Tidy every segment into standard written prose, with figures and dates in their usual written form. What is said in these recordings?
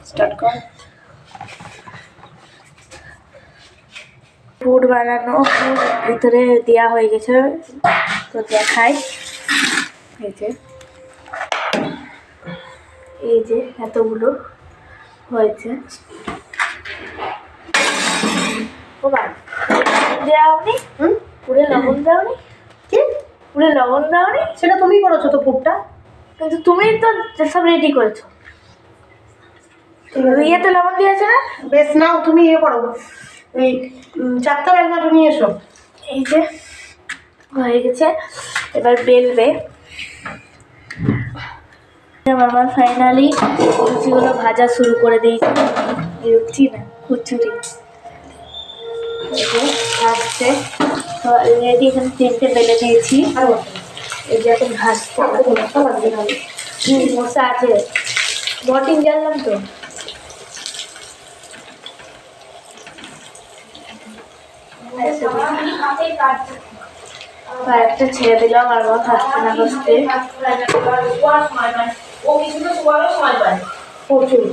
Start কর। পুর বানানো ভিতরে দেওয়া হয়ে গেছে, তো দেখাই। এই যে এতগুলো হয়েছে। দেওয়ানি পুরে লবণ দেওয়ানি, কি পুরে লবণ দেওয়ানি? সেটা তুমি করেছো তো পুরটা, কিন্তু তুমি তো সব রেডি করেছো। ইয়েতে লবণ দিয়েছে না? বেশ, নাও তুমি ইয়ে করো, এই চারটা ব্যাগটা নিয়ে এসো। এই যে হয়ে গেছে, এবার বেলবে। আমার ফাইনালি লুচিগুলো ভাজা শুরু করে দিয়েছি। লুচি না, কুচুরি ভাজছে। তো অলরেডি এখানে 3টে বেলে নিয়েছি। এই যে এখন ভাজতে মশা আছে, বটিং জানলাম তো। একটা ছেড়ে দিলাম, আর আমার ভাজতে না ভাজতে প্রচুর।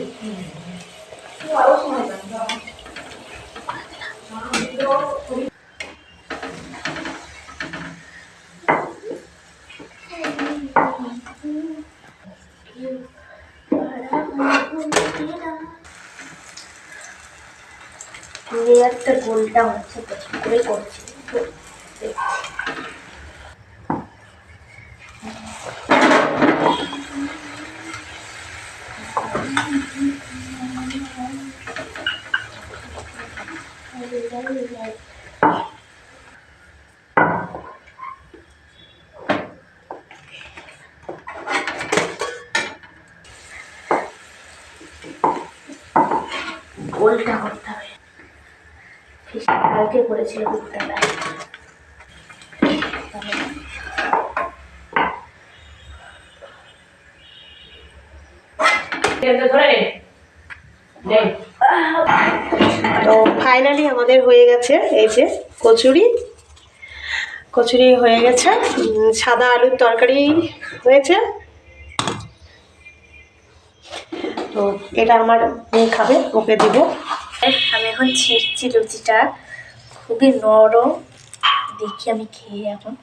একটা গোলটা হচ্ছে, প্রচুর করে করছি। গোলটা করতে হবে, কালকে করেছিল বিদ্যালয়। তো ফাইনালি আমাদের হয়ে গেছে এই যে কচুরি। কচুরি হয়ে গেছে, সাদা আলুর তরকারি হয়েছে। তো এটা আমার মেয়ে খাবে, ওকে দিব। আমি এখন ছিঁড়ছি লুচিটা, খুবই নরম। দেখি আমি খেয়ে এখন।